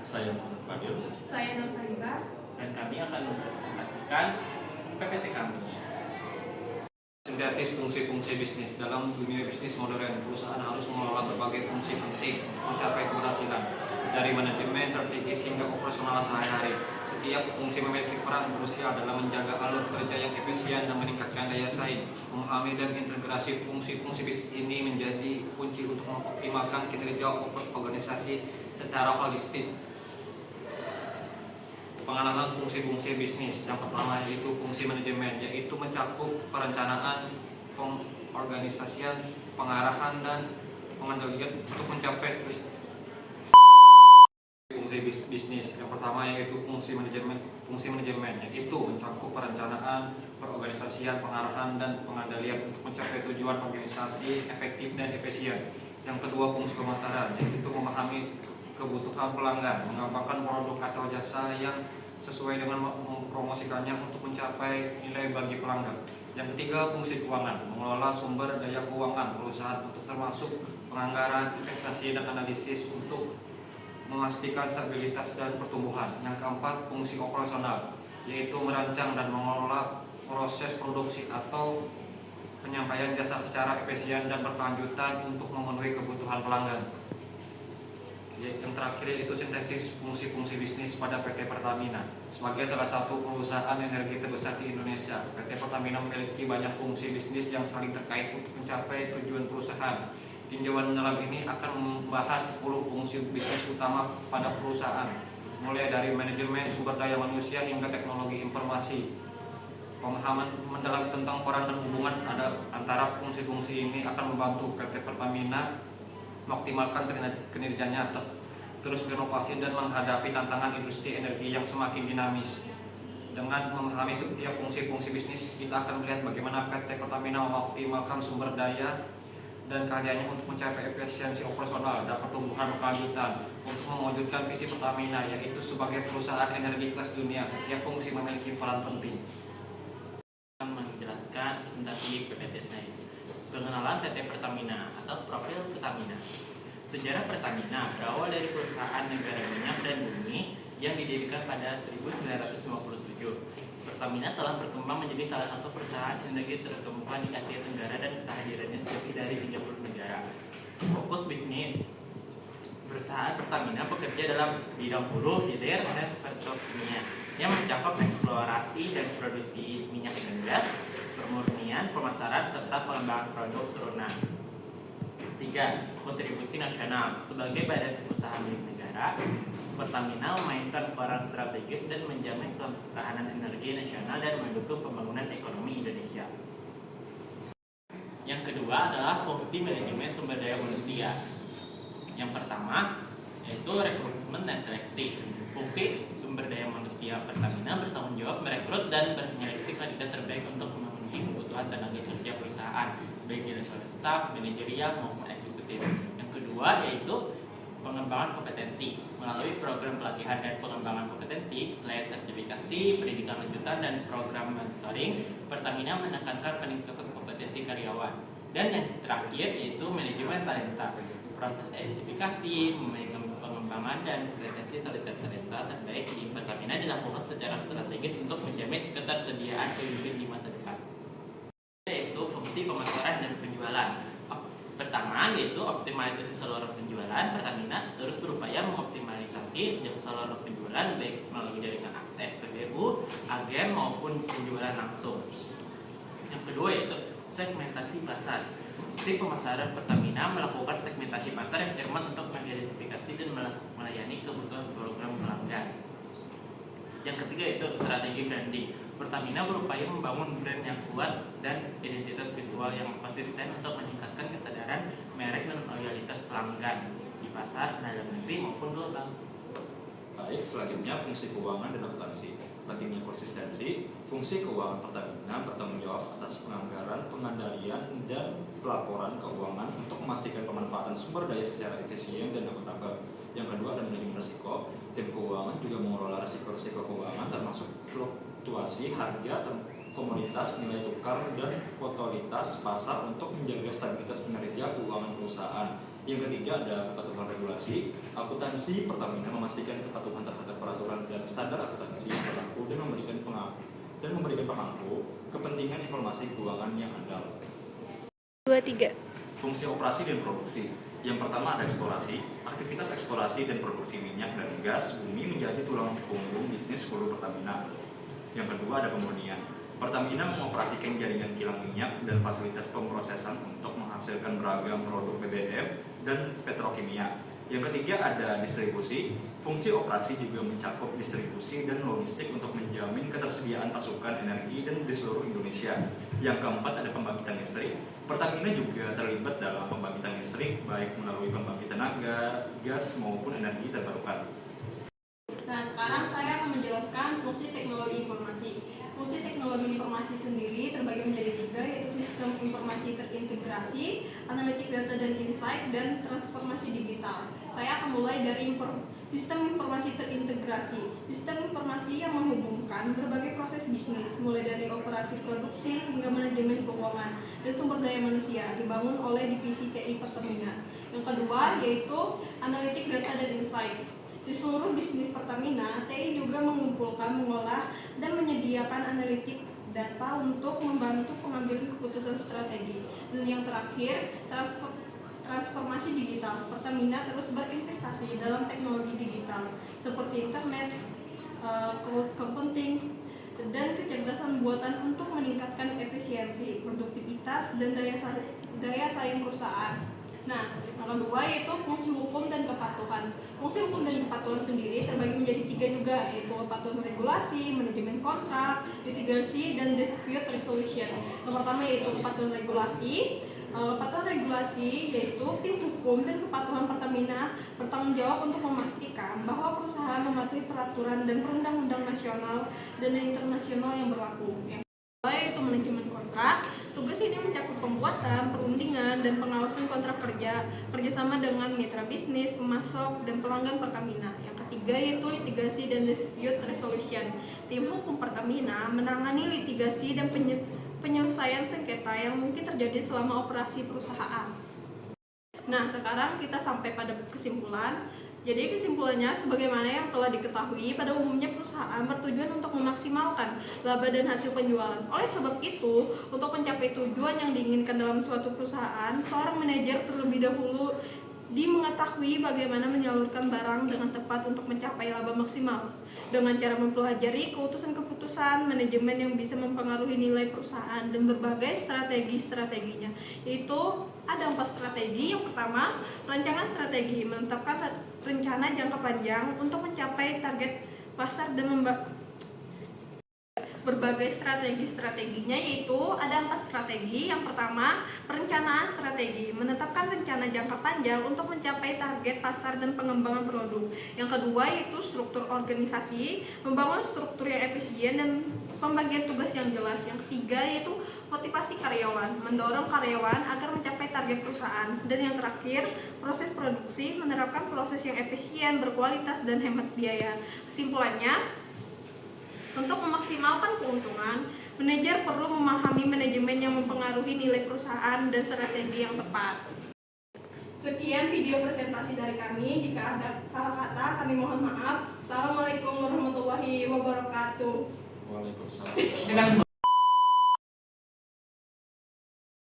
Saya Muhammad Fadil. Saya Nur Sahibah. Dan kami akan mempresentasikan PPT kami. Sintetis fungsi-fungsi bisnis. Dalam dunia bisnis modern, perusahaan harus mengelola berbagai fungsi penting untuk mencapai keberhasilan, dari manajemen, strategis hingga operasional sehari-hari. Setiap fungsi memiliki peran krusial dalam menjaga alur kerja yang efisien dan meningkatkan daya saing. Memahami dan integrasi fungsi-fungsi bisnis ini menjadi kunci untuk mengoptimalkan kinerja organisasi secara holistik. Pengenalan fungsi-fungsi bisnis. Yang pertama yaitu fungsi manajemen, yaitu mencakup perencanaan, pengorganisasian, pengarahan, dan pengendalian untuk mencapai fungsi bisnis. Yang pertama yaitu fungsi manajemen. Fungsi manajemen yaitu mencakup perencanaan, pengorganisasian, pengarahan, dan pengendalian untuk mencapai tujuan organisasi efektif dan efisien. Yang kedua fungsi pemasaran, yaitu memahami kebutuhan pelanggan, mengembangkan produk atau jasa yang sesuai dengan mempromosikannya untuk mencapai nilai bagi pelanggan. Yang ketiga fungsi keuangan, mengelola sumber daya keuangan perusahaan untuk termasuk penganggaran, investasi, dan analisis untuk memastikan stabilitas dan pertumbuhan. Yang keempat fungsi operasional, yaitu merancang dan mengelola proses produksi atau penyampaian jasa secara efisien dan berkelanjutan untuk memenuhi kebutuhan pelanggan. Yang terakhir yaitu sintesis fungsi-fungsi bisnis pada PT Pertamina. Sebagai salah satu perusahaan energi terbesar di Indonesia, PT Pertamina memiliki banyak fungsi bisnis yang saling terkait untuk mencapai tujuan perusahaan. Tinjauan dalam ini akan membahas 10 fungsi bisnis utama pada perusahaan, mulai dari manajemen, sumber daya manusia, hingga teknologi informasi. Pemahaman mendalam tentang peran dan hubungan antara fungsi-fungsi ini akan membantu PT Pertamina mengoptimalkan kinerjanya, terus berinovasi dan menghadapi tantangan industri energi yang semakin dinamis. Dengan memahami setiap fungsi-fungsi bisnis, kita akan melihat bagaimana PT Pertamina mengoptimalkan sumber daya dan keahliannya untuk mencapai efisiensi operasional dan pertumbuhan berkelanjutan. Untuk mewujudkan visi Pertamina, yaitu sebagai perusahaan energi kelas dunia, setiap fungsi memiliki peran penting. Menjelaskan presentasi PPT saya. Pengenalan PT Pertamina atau profil Pertamina. Sejarah Pertamina berawal dari perusahaan negara minyak dan bumi yang didirikan pada 1957. Pertamina telah berkembang menjadi salah satu perusahaan energi terkemuka di Asia Tenggara dan kehadirannya lebih dari 30 negara. Fokus bisnis. Perusahaan Pertamina bekerja dalam bidang hulu, hilir, dan petrokimia yang mencakup eksplorasi dan produksi minyak dan gas, pemurnian, pemasaran, serta pengembangan produk turunan. 3. Kontribusi nasional. Sebagai badan usaha milik negara, Pertamina memainkan peran strategis dan menjamin ketahanan energi nasional dan mendukung pembangunan ekonomi Indonesia. Yang kedua adalah fungsi manajemen sumber daya manusia. Yang pertama yaitu rekrutmen dan seleksi. Fungsi sumber daya manusia Pertamina bertanggung jawab merekrut dan menyeleksi kandidat terbaik untuk memenuhi kebutuhan tenaga kerja perusahaan, baik dari staf, manajerial maupun eksekutif. Yang kedua yaitu pengembangan kompetensi. Melalui program pelatihan dan pengembangan kompetensi, selain sertifikasi, pendidikan lanjutan, dan program mentoring, Pertamina menekankan peningkatan kompetensi karyawan. Dan yang terakhir yaitu manajemen talenta. Proses identifikasi, pengembangan, dan retensi talenta terbaik di Pertamina dilakukan secara strategis untuk menjamin ketersediaan pemimpin di masa depan. Yaitu fungsi pemasaran dan penjualan. Pertama yaitu optimalisasi saluran penjualan. Pertamina terus berupaya mengoptimalisasi saluran penjualan baik melalui jaringan SPBU, agen maupun penjualan langsung. Yang kedua yaitu segmentasi pasar. Sistem pemasaran Pertamina melakukan segmentasi pasar yang cermat untuk mengidentifikasi dan melayani kebutuhan program pelanggan. Yang ketiga yaitu strategi branding. Pertamina berupaya membangun brand yang kuat dan identitas visual yang konsisten untuk meningkatkan kesadaran merek dan loyalitas pelanggan di pasar dalam negeri maupun global. Baik, selanjutnya fungsi keuangan dan akuntansi. Pentingnya konsistensi. Fungsi keuangan Pertamina bertanggung jawab atas penganggaran, pengendalian, dan pelaporan keuangan untuk memastikan pemanfaatan sumber daya secara efisien dan akuntabel. Yang kedua adalah manajemen risiko. Tim keuangan juga mengelola risiko-risiko keuangan termasuk fluktuasi harga komoditas, nilai tukar, dan volatilitas pasar untuk menjaga stabilitas kinerja keuangan perusahaan. Yang ketiga ada kepatuhan regulasi. Akuntansi Pertamina memastikan kepatuhan terhadap peraturan dan standar akuntansi yang berlaku dan memberikan pemangku kepentingan informasi keuangan yang andal. 23. Fungsi operasi dan produksi. Yang pertama ada eksplorasi. Aktivitas eksplorasi dan produksi minyak dan gas bumi menjadi tulang punggung bisnis hulu Pertamina. Yang kedua ada pemurnian. Pertamina mengoperasikan jaringan kilang minyak dan fasilitas pemrosesan untuk menghasilkan beragam produk BBM dan petrokimia. Yang ketiga ada distribusi. Fungsi operasi juga mencakup distribusi dan logistik untuk menjamin ketersediaan pasokan energi dan di seluruh Indonesia. Yang keempat ada pembangkitan listrik. Pertamina juga terlibat dalam pembangkitan listrik baik melalui pembangkit tenaga, gas maupun energi terbarukan. Nah, sekarang saya akan menjelaskan fungsi teknologi informasi. Fungsi teknologi informasi sendiri terbagi menjadi 3, yaitu sistem informasi terintegrasi, analitik data dan insight, dan transformasi digital. Saya akan mulai dari sistem informasi terintegrasi. Sistem informasi yang menghubungkan berbagai proses bisnis, mulai dari operasi produksi hingga manajemen keuangan dan sumber daya manusia, dibangun oleh divisi TI Pertamina. Yang kedua yaitu analitik data dan insight. Di seluruh bisnis Pertamina, TI juga mengumpulkan, mengolah, dan menyediakan analitik data untuk membantu pengambilan keputusan strategi. Dan yang terakhir, transformasi digital. Pertamina terus berinvestasi dalam teknologi digital seperti internet, cloud computing, dan kecerdasan buatan untuk meningkatkan efisiensi, produktivitas, dan daya saing perusahaan. Nah, yang kedua yaitu fungsi hukum dan kepatuhan. Fungsi hukum dan kepatuhan sendiri terbagi menjadi 3 juga, yaitu kepatuhan regulasi, manajemen kontrak, litigasi, dan dispute resolution. Yang pertama yaitu kepatuhan regulasi. Kepatuhan regulasi yaitu tim hukum dan kepatuhan Pertamina bertanggung jawab untuk memastikan bahwa perusahaan mematuhi peraturan dan perundang-undang nasional dan internasional yang berlaku. Yang kedua yaitu manajemen kontrak. Tugas ini mencakup pembuatan, perundingan, dan pengawasan kontrak kerja, kerjasama dengan mitra bisnis, pemasok, dan pelanggan Pertamina. Yang ketiga yaitu litigasi dan dispute resolution. Tim hukum Pertamina menangani litigasi dan penyelesaian sengketa yang mungkin terjadi selama operasi perusahaan. Nah, sekarang kita sampai pada kesimpulan. Jadi kesimpulannya, sebagaimana yang telah diketahui, pada umumnya perusahaan bertujuan untuk memaksimalkan laba dan hasil penjualan. Oleh sebab itu, untuk mencapai tujuan yang diinginkan dalam suatu perusahaan, seorang manajer terlebih dahulu mengetahui bagaimana menyalurkan barang dengan tepat untuk mencapai laba maksimal. Dengan cara mempelajari keputusan-keputusan manajemen yang bisa mempengaruhi nilai perusahaan dan berbagai strategi-strateginya. Yaitu ada 4 strategi. Yang pertama, rancangan strategi, menetapkan rencana jangka panjang untuk mencapai target pasar dan berbagai strategi-strateginya, yaitu ada 4 strategi. Yang pertama, perencanaan strategi, menetapkan rencana jangka panjang untuk mencapai target pasar dan pengembangan produk. Yang kedua yaitu struktur organisasi, membangun struktur yang efisien dan pembagian tugas yang jelas. Yang ketiga yaitu motivasi karyawan, mendorong karyawan agar mencapai target perusahaan. Dan yang terakhir, proses produksi, menerapkan proses yang efisien, berkualitas, dan hemat biaya. Kesimpulannya, untuk memaksimalkan keuntungan, manajer perlu memahami manajemen yang mempengaruhi nilai perusahaan dan strategi yang tepat. Sekian video presentasi dari kami. Jika ada salah kata, kami mohon maaf. Assalamualaikum warahmatullahi wabarakatuh. Waalaikumsalam.